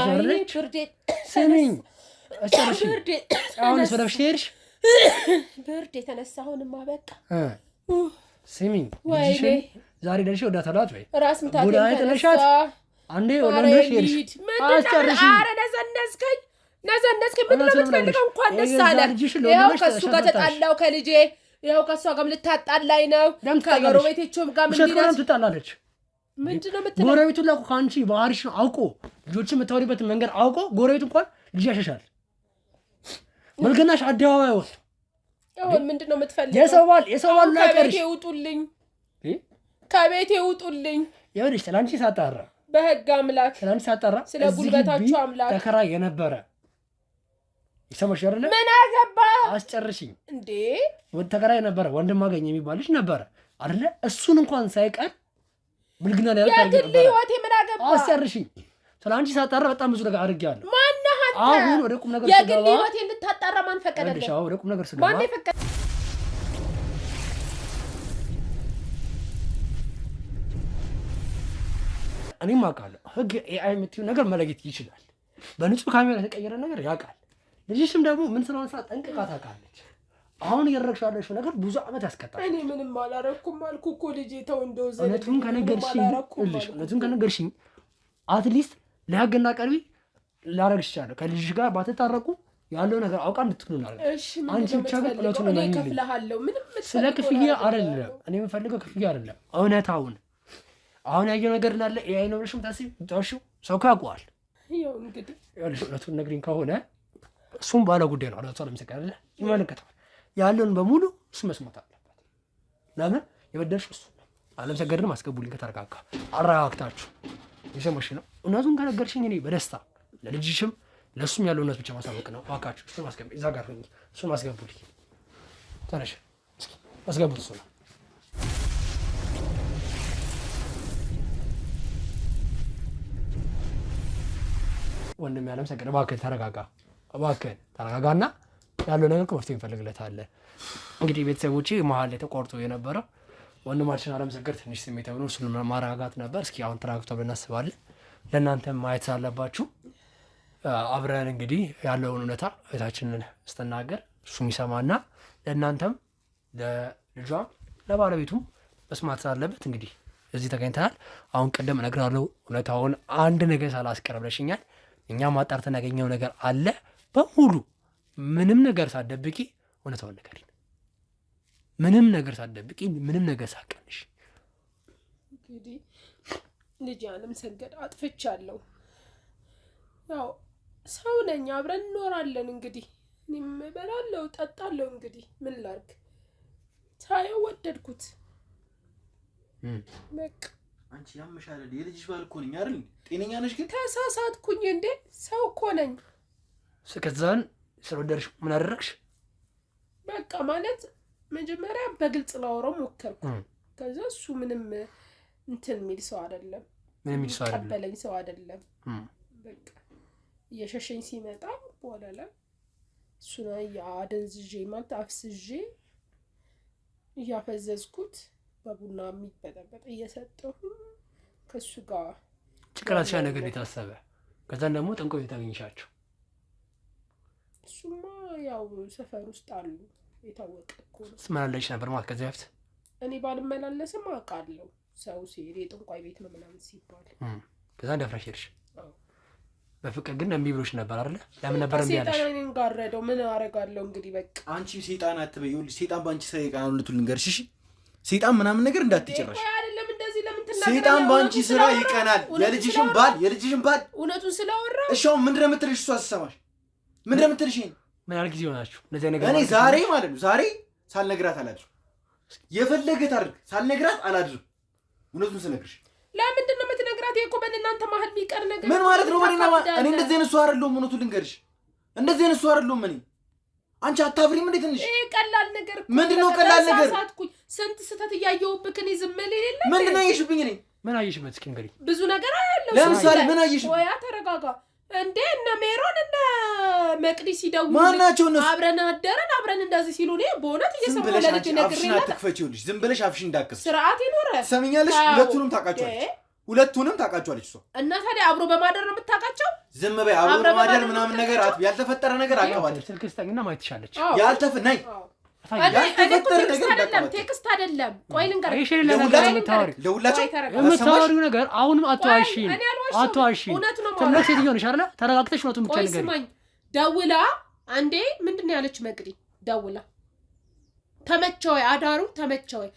Speaker 1: ወረደች ስሚኝ አስጨርሽ አሁንስ ወደብሽ ሄድሽ
Speaker 2: ብርድ የተነሳሁንማ በቃ
Speaker 1: ስሚኝ ልጅሽን ዛሬ ደርሼ ወደ ተላት ወይ
Speaker 2: ራስ ምታት
Speaker 1: ወደ አጥለሻት አንዴ ወደብሽ ሄድሽ አስጨርሽ
Speaker 2: አረ ነዘነስከኝ ምንድን ነው የምትፈልገው እንኳን ደስ አለ ይኸው ከእሱ ጋር ተጣላው ከልጄ ይኸው ከእሷ ጋር ልታጣላኝ ነው ከጎረቤቶቹም ጋር
Speaker 1: ምንድነው ትጣላለች
Speaker 2: ምንድነው የምትለው
Speaker 1: ጎረቤቱን ላኩ ከአንቺ ባህሪሽን አውቆ ልጆችን የምታወሪበትን መንገድ አውቆ ጎረቤቱ እንኳን ልጅ ያሸሻል መልከናሽ አደባባይ ወጥ
Speaker 2: አሁን ምንድነው የምትፈልገው
Speaker 1: የሰው ባል ላይ ቀርሽ
Speaker 2: ይውጡልኝ ከቤቴ ውጡልኝ።
Speaker 1: ይኸውልሽ ትናንት ሳጣራ
Speaker 2: በህግ አምላክ
Speaker 1: ትናንት ሳጣራ
Speaker 2: ስለ ጉልበታችሁ አምላክ
Speaker 1: ተከራይ የነበረ ይሰማሽ አይደለ?
Speaker 2: ምን አገባ
Speaker 1: አስጨርሽኝ
Speaker 2: እንዴ?
Speaker 1: ተከራይ የነበረ ወንድም አገኘ የሚባልሽ ነበረ አይደለ? እሱን እንኳን ሳይቀር ብልግና ላይ
Speaker 2: ያትል ህይወቴ ምን አገባ?
Speaker 1: አስጨርሽኝ። ትናንት ሳጣራ በጣም ብዙ ነገር አድርጌያለሁ።
Speaker 2: ማነህ አንተ?
Speaker 1: አሁን ወደ ቁም ነገር
Speaker 2: የግል ህይወቴ እንድታጣራ ማን ፈቀደልህ?
Speaker 1: ወደ ቁም ነገር ስገባ
Speaker 2: ማን ፈቀደ?
Speaker 1: እኔም አውቃለሁ ህግ ኤአይ የምትይው ነገር መለየት ይችላል። በንጹህ ካሜራ የተቀየረ ነገር ያውቃል። ልጅሽም ደግሞ ምን ስለሆነ ስራ ጠንቅቃ ታውቃለች። አሁን እያደረግሽ ያለሽው ነገር ብዙ ዓመት ያስቀጣል።
Speaker 2: እኔ ምንም አላረኩም አልኩ እኮ ልጄ ተው እንደው ዘለ
Speaker 1: እውነቱን ከነገርሽኝ አትሊስት ለህግና ቀርቢ ላረግሽ ይችላል። ከልጅሽ ጋር ባትታረቁ ያለው ነገር አውቃ እንድትሉናል።
Speaker 2: እሺ አንቺ ብቻ ግን እውነቱን ነው ከፍለሃለሁ። ምንም
Speaker 1: ስለ ክፍያ አይደለም እኔ የምፈልገው ክፍያ አይደለም እውነታውን አሁን ያየው ነገር እንዳለ ኤአይ ነው ብለሽም ታስቢ ታውሽው ሰው ካቋል
Speaker 2: ያው እንግዲህ
Speaker 1: እውነቱን ነግሪኝ ከሆነ እሱም ባለ ጉዳይ ነው። አላቷ ለምሰቀለ ይመለከታል ያለውን በሙሉ እሱ መስማት አለበት። ለምን የበደልሽ እሱ ነው። አለም ሰገድንም አስገቡልኝ ከተረጋጋ አረጋግታችሁ ይሰማሽ ነው። እውነቱን ከነገርሽኝ እኔ በደስታ ለልጅሽም ለሱም ያለው እውነት ብቻ ማሳወቅ ነው። ዋካችሁ እሱ ማስገብ እዛ ጋር ሆኜ እሱን ማስገቡልኝ ተነሽ እስኪ ማስገቡት እሱ ነው። ወንድም ያለም ሰገድ እባክህ ተረጋጋ፣ እባክህ ተረጋጋና ያለው ነገር መፍትሄ እንፈልግለታለን። እንግዲህ ቤተሰቦቼ መሀል ላይ ተቆርጦ የነበረው ወንድማችን አለም ሰገድ ትንሽ ስሜት ሆኖ እሱን ማረጋጋት ነበር። እስኪ አሁን ተረጋግቶ ብለን እናስባለን። ለእናንተም ማየት ሳለባችሁ አብረን እንግዲህ ያለውን እውነታ እህታችንን ስትናገር እሱም ይሰማና ለእናንተም ለልጇም ለባለቤቱም መስማት ስላለበት እንግዲህ እዚህ ተገኝተናል። አሁን ቀደም እነግራለሁ እውነታውን አንድ ነገር ሳላስቀር ብለሽኛል። እኛ ማጣርተን ያገኘው ነገር አለ በሙሉ ምንም ነገር ሳትደብቂ እውነታውን ንገሪን። ምንም ነገር ሳትደብቂ ምንም ነገር ሳትቀንሽ።
Speaker 2: እንግዲህ ልጅ አለም ሰገድ አጥፍቻለሁ። ያው ሰው ነኝ፣ አብረን እንኖራለን። እንግዲህ እኔም እበላለሁ ጠጣለሁ። እንግዲህ ምን ላድርግ? ታየው ወደድኩት በቃ።
Speaker 4: አንቺ ያምሻል አይደል? የልጅሽ ባል እኮ ነኝ አይደል? ጤነኛ ነሽ? ግን
Speaker 2: ተሳሳትኩኝ እንዴ? ሰው እኮ ነኝ።
Speaker 1: ከዛን ስለወደድሽ ምን አደረግሽ?
Speaker 2: በቃ ማለት መጀመሪያ በግልጽ ላወራው ሞከርኩ። ከዛ እሱ ምንም እንትን የሚል ሰው አይደለም፣
Speaker 1: ምንም የሚል ሰው አይደለም፣
Speaker 2: ቀበለኝ ሰው አይደለም። በቃ እየሸሸኝ ሲመጣ በኋላ ላይ እሱን አደንዝዤ ማለት አፍስዤ እያፈዘዝኩት በቡና የሚበጠበጥ እየሰጠሁ ከሱ ጋር
Speaker 1: ጭቅላት ሻ ነገር የታሰበ ከዛን ደግሞ ጠንቆ የታገኝሻቸው።
Speaker 2: እሱማ ያው ሰፈር ውስጥ አሉ የታወቀ እኮ ነው።
Speaker 1: ስመላለሽ ነበር ማለት ከዚህ በፊት
Speaker 2: እኔ ባልመላለስም አውቃለሁ። ሰው ሲሄድ የጠንቋይ ቤት ነው ምናምን ሲባል
Speaker 1: ከዛ እንደፍራሽ ሄድሽ። በፍቅር ግን እምቢ ብሎሽ ነበር አይደል? ለምን ነበር እምቢ ያለሽ?
Speaker 2: ሰይጣንን ጋረደው ምን አደርጋለሁ እንግዲህ በቃ።
Speaker 4: አንቺ ሰይጣን አትበይ። ይኸውልሽ ሰይጣን ባንቺ ሰይጣን ልትል ልንገርሽ። እሺ ሰይጣን ምናምን ነገር እንዳትጨረሽ።
Speaker 2: አይደለም እንደዚህ ለምን ትናገራለህ?
Speaker 4: ሰይጣን ባንቺ ስራ ይቀናል። የልጅሽን ባል
Speaker 2: እውነቱን ስለወራ
Speaker 4: እሺ አሁን ምንድነው የምትልሽ? እሱ አሰማሽ ምንድነው የምትልሽ?
Speaker 1: ምን ያህል ጊዜ ሆናችሁ እንደዚህ ነገር?
Speaker 4: እኔ ዛሬ ማለት ነው ዛሬ ሳልነግራት አላድርም። የፈለገ ታድርግ ሳልነግራት አላድርም። እውነቱን ስነግርሽ
Speaker 2: ለምንድን ነው የምትነግራት? እኮ በእናንተ መሀል የሚቀር ነገር
Speaker 4: ምን ማለት ነው? እኔ እንደዚህ አይነት ሰው አይደለሁም። እውነቱን ልንገርሽ እንደዚህ አይነት ሰው አይደለሁም እኔ። አንቺ አታፍሪም እንዴ ትንሽ?
Speaker 2: ቀላል ነገር
Speaker 4: ምንድነው ቀላል ነገር?
Speaker 2: ሳትኩኝ ስንት ስህተት እያየሁብህ እኔ ዝም ልል የለ።
Speaker 4: ምንድነው አየሽብኝ? እኔ
Speaker 1: ምን አየሽበት? እስኪ ንገሪኝ።
Speaker 2: ብዙ ነገር አያለሁ።
Speaker 4: ለምሳሌ ምን አየሽ?
Speaker 2: ወያ ተረጋጋ እንዴ። እነ ሜሮን እነ መቅዲ ሲደውሉ
Speaker 4: ማናቸው እነሱ?
Speaker 2: አብረን አደረን አብረን እንደዚህ ሲሉ እኔ በእውነት እየሰማሁ ለልጅ ነግሬ
Speaker 4: አፍሽን አትክፈቺውልሽ። ዝም ብለሽ አፍሽን እንዳትከፍቺ።
Speaker 2: ስርዓት ይኖር።
Speaker 4: ሰሚኛለሽ? ሁለቱንም ታውቃቸዋለሽ እሷ።
Speaker 2: እና ታዲያ አብሮ በማደር ነው የምታውቃቸው?
Speaker 4: ዝም በይ። አብሮ በማደር ምናምን ነገር ያልተፈጠረ ነገር አቀባለች።
Speaker 1: ስልክ ስጠኝና ማየት ትሻለች።
Speaker 4: ያልተፈጠረ ነገር
Speaker 2: ቴክስት አይደለም። ቆይ ልንገርህ፣
Speaker 1: እሺ ለሁላችሁ የምታወሪው ነገር አሁንም አትዋሺኝ። ትልቅ ሴትዮ ነሽ አይደለ? ተረጋግተሽ እውነቱን ብቻ ንገሪኝ።
Speaker 2: ደውላ አንዴ ምንድን ነው ያለች መቅዲ? ደውላ ተመቸው ወይ አዳሩ ተመቸው ወይ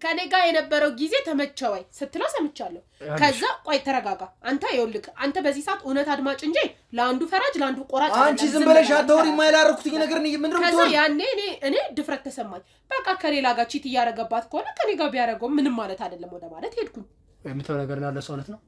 Speaker 4: ከኔ
Speaker 2: ጋር የነበረው ጊዜ ተመቸው ወይ ስትለው ሰምቻለሁ ከዛ ቆይ ተረጋጋ አንተ ይኸውልህ አንተ በዚህ ሰዓት እውነት አድማጭ እንጂ ለአንዱ ፈራጅ ለአንዱ ቆራጭ
Speaker 4: አንቺ ዝም ብለሽ አታውሪ የማይላረኩት ነገር ምንድነው
Speaker 2: ከዛ ያኔ እኔ ድፍረት ተሰማኝ በቃ ከሌላ ጋር ቺት እያረጋባት ከሆነ ከኔ ጋር ቢያረጋው ምንም ማለት አይደለም ወደ ማለት ሄድኩኝ
Speaker 1: የምትለው ነገር ያለ ሰውነት ነው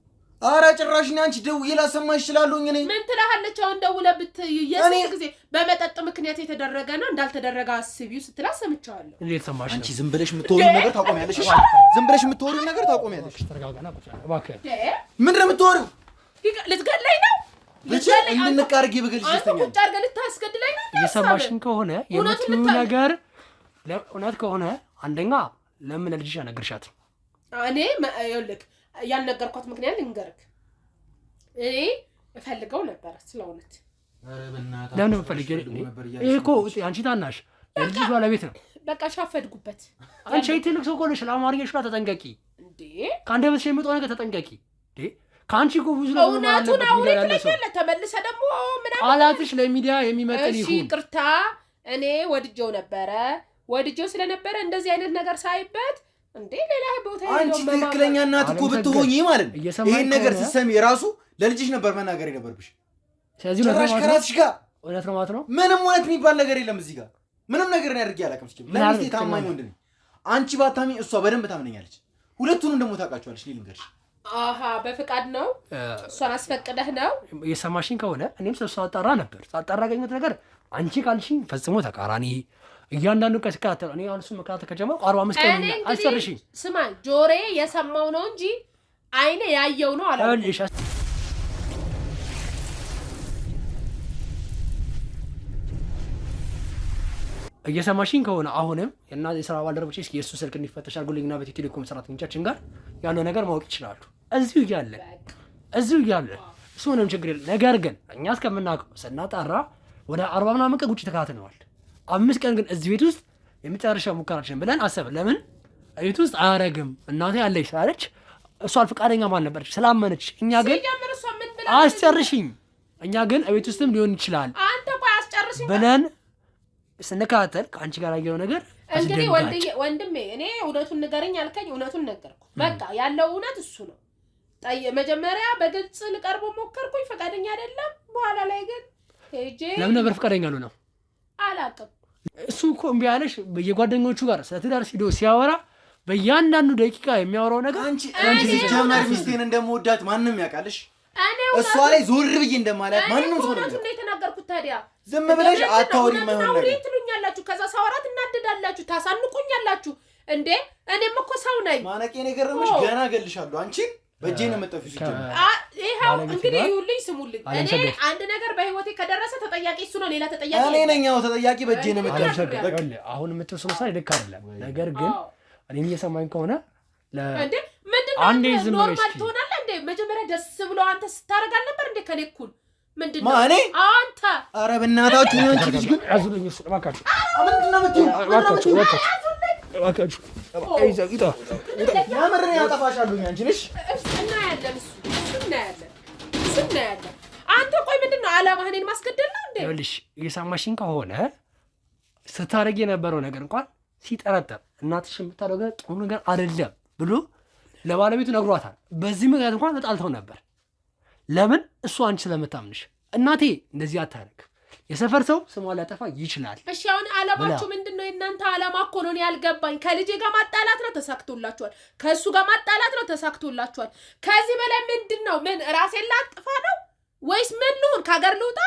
Speaker 4: አረ ጭራሽ አንቺ ደውዬ ላሰማሽ ይችላልኝ እኔ
Speaker 2: ምን ትላለች አሁን ደውለብት የዚህ ጊዜ በመጠጥ ምክንያት የተደረገ ነው እንዳልተደረገ አስቢው ስትላ ሰምቻለሁ
Speaker 1: እንዴት ሰማሽ
Speaker 4: አንቺ ዝም ብለሽ የምትወሪው ነገር ታቆሚያለሽ እሺ ዝም ብለሽ የምትወሪው ነገር ታቆሚያለሽ
Speaker 1: ተረጋጋና እባክህ
Speaker 4: ምንድን ነው የምትወሪው
Speaker 2: ልትገድለኝ ነው
Speaker 4: ልትገድለኝ እንድንቃርጊ ብገልሽ ደስተኛ
Speaker 2: ቁጭ አድርገህ ልታስገድለኝ ነው
Speaker 1: የሰማሽን ከሆነ የምትሉ ነገር እውነት ከሆነ አንደኛ ለምን ልጅሽ አነግርሻት
Speaker 2: እኔ ይኸውልህ ያልነገርኳት ምክንያት ልንገርክ እኔ እፈልገው ነበር ስለውነት
Speaker 1: ለምን ፈልገ እኮ አንቺ ታናሽ ልጅ ባለቤት ነው
Speaker 2: በቃ ሻፈድጉበት
Speaker 1: አንቺ ትልቅ ሰው ሆነሽ ለአማርኛሽ ላይ ተጠንቀቂ እንዴ ካንደበትሽ የሚወጣው ነገር ተጠንቀቂ እንዴ ካንቺ እኮ ብዙ ነው
Speaker 2: እውነቱን አውሪ ትለኛለህ ተመልሰ ደግሞ ምናምን
Speaker 1: ቃላትሽ ለሚዲያ የሚመጥን ይሁን
Speaker 2: እሺ ቅርታ እኔ ወድጄው ስለነበረ እንደዚህ አይነት ነገር ሳይበት እንዴ ሌላ ቦታ
Speaker 4: አንቺ ትክክለኛ እናት እኮ ብትሆኚ ማለት ነው ይሄን ነገር ሲሰሚ ራሱ ለልጅሽ ነበር መናገር የነበርብሽ
Speaker 1: ስለዚህ
Speaker 4: ከራስሽ ጋር
Speaker 1: እውነት ነው ማለት ነው
Speaker 4: ምንም እውነት የሚባል ነገር የለም እዚህ ጋር ምንም ነገር ነው ያድርጊ አላውቅም እስኪ ለሚስቴ ታማኝ ወንድ ነኝ አንቺ ባታሚ እሷ በደንብ ታምነኛለች ሁለቱንም ደግሞ ታውቃቸዋለሽ ልንገርሽ
Speaker 2: አሃ በፍቃድ ነው እሷን አስፈቅደህ ነው
Speaker 1: የሰማሽኝ ከሆነ እኔም ስለሷ አጣራ ነበር ሳጣራ ገኘት ነገር አንቺ ካልሽኝ ፈጽሞ ተቃራኒ እያንዳንዱ ከስካተል እኔ አሁን እሱ መከታተል ከጀመርኩ 45 ቀን አስጨርሽኝ
Speaker 2: ስማ ጆሬ የሰማው ነው እንጂ አይኔ ያየው ነው አላልኩ
Speaker 1: እየሰማሽኝ ከሆነ አሁንም እና የሥራ ባልደረቦቼ እስኪ የእሱ ስልክ እንዲፈተሽ አድርጉልኝና በቴሌኮም ሰራተኞቻችን ጋር ያለው ነገር ማወቅ ይችላሉ እዚሁ እያለ እሱ ምንም ችግር የለም ነገር ግን እኛ እስከምናውቀው ስናጣራ ወደ 40 ምናምን ቀን ውጪ ተከታትለዋል 5 ቀን ግን እዚህ ቤት ውስጥ የመጨረሻ ሙከራችን ብለን አሰብ ለምን ቤት ውስጥ አያረግም እናቴ ያለች ሳለች እሷ ፈቃደኛ ማን ነበረች ስላመነች እኛ ግን አስጨርሽኝ እኛ ግን ቤት ውስጥም ሊሆን ይችላል
Speaker 2: አንተ ቆይ አስጨርሽኝ
Speaker 1: ብለን ስንከታተል ከአንቺ ጋር ያየው ነገር
Speaker 2: እንግዲህ ወንድሜ እኔ እውነቱን ንገረኝ አልከኝ እውነቱን ነገርኩ በቃ ያለው እውነት እሱ ነው መጀመሪያ በግልጽ ልቀርቦ ሞከርኩኝ ፈቃደኛ አይደለም በኋላ ላይ ግን ሄጄ
Speaker 1: ለምን ነበር ፈቃደኛ ነው
Speaker 2: አላውቅም
Speaker 1: እሱ እኮ እምቢ አለሽ በየጓደኞቹ ጋር ስለትዳር ሲዶ ሲያወራ በእያንዳንዱ ደቂቃ የሚያወራው ነገር
Speaker 4: አንቺ ጀመር ሚስቴን እንደምወዳት ማንንም ያውቃልሽ እሷ ላይ ዞር ብዬ እንደማላት ማንንም ሰው ነው
Speaker 2: የተናገርኩት ታዲያ
Speaker 4: ዝም ብለሽ አታውሪ ማይሆን ነገር
Speaker 2: ትሉኛላችሁ ከዛ ሳወራት እናደዳላችሁ ታሳንቁኛላችሁ እንዴ እኔም እኮ ሰው ነኝ
Speaker 4: ማነቄ ነገርምሽ ገና ገልሻለሁ አንቺ በእጄ ነው መጣፊው ሲጀምር
Speaker 2: ይሄው እንግዲህ ይሁንልኝ ስሙልኝ እኔ አንድ ነገር በህይወቴ ከደረሰ ተጠያቂ እሱ ነው ሌላ ተጠያቂ
Speaker 4: እኔ ነኝ ያው ተጠያቂ በእጄ ነው መጣፊው
Speaker 1: አሁን የምትወስኑ ሳይ ልክ አይደለም ነገር ግን እኔ እየሰማኝ ከሆነ
Speaker 2: እንዴ ምንድነው ኖርማል ትሆናለህ እንዴ መጀመሪያ ደስ ብሎ አንተ ስታረግ አልነበር እንዴ ከኔ እኩል ምንድነው
Speaker 4: ማኔ
Speaker 2: አንተ
Speaker 4: ኧረ በእናታችሁ ነው እንጂ ግን
Speaker 1: ያዙልኝ እሱ እባካችሁ
Speaker 4: ምንድነው የምትይው
Speaker 1: እባካችሁ አይዛቂታ
Speaker 4: ያመረኝ ያጠፋሻሉኝ አንቺ ነሽ
Speaker 2: እና ያለን እሱ አንተ ቆይ ምንድነው አላማህ እኔን ማስገደል ነው እንዴ
Speaker 1: ይኸውልሽ እየሰማሽኝ ከሆነ ስታረግ የነበረው ነገር እንኳን ሲጠረጠር እናትሽ የምታደርገው ጥሩ ነገር አይደለም ብሎ ለባለቤቱ ነግሯታል በዚህ ምክንያት እንኳን ተጣልተው ነበር ለምን እሱ አንቺ ስለምታምንሽ እናቴ እንደዚህ አታረግ የሰፈር ሰው ስሟን ሊያጠፋ ይችላል
Speaker 2: እሺ አሁን አላማችሁ ምንድነው የእናንተ አላማ እኮ ነው ያልገባኝ ከልጄ ጋር ማጣላት ነው ተሳክቶላችኋል ከእሱ ጋር ማጣላት ነው ተሳክቶላችኋል ከዚህ በላይ ምንድነው ምን ራሴን ላጥፋ ነው ወይስ ምን ልሁን ከሀገር ልውጣ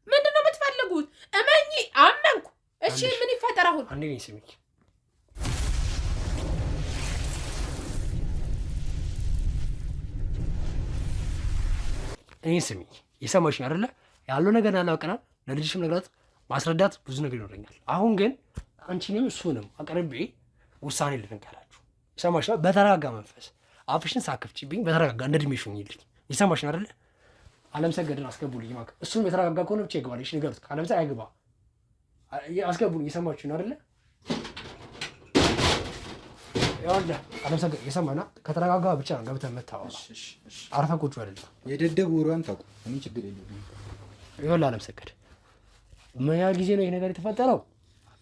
Speaker 2: ምንድነው የምትፈልጉት እመኚ አመንኩ እሺ ምን ይፈጠር አሁን
Speaker 1: አንዴ ነኝ ስሚኝ እኔ ስሚ የሰማሽኝ አይደለ ያለው ነገር ያላውቀናል ለልጅሽም ነገራት ማስረዳት ብዙ ነገር ይኖረኛል አሁን ግን አንቺንም እሱንም አቀርቤ ውሳኔ ልንገራችሁ የሰማሽ በተረጋጋ መንፈስ አፍሽን ሳከፍቺብኝ በተረጋጋ እንደድሜሽኝ ይልኝ የሰማሽኝ አይደለ አለም ሰገድን አስገቡልኝ ማክ እሱም የተረጋጋ ከሆነ ብቻ ይገባል እሺ ንገሩት አለም ሰ አይገባ አስገቡልኝ የሰማችኝ አይደለ ያውላ አለም ሰገድ የሰማና ከተረጋጋ ብቻ ነው ገብተህ መታወራ አርፈህ ቁጭ አይደለም
Speaker 4: የደደብ ወሯን ታውቁ እኔ ችግር የለብኝም
Speaker 1: ይኸውልህ አለም ሰገድ ምን ያህል ጊዜ ነው ይሄ ነገር የተፈጠረው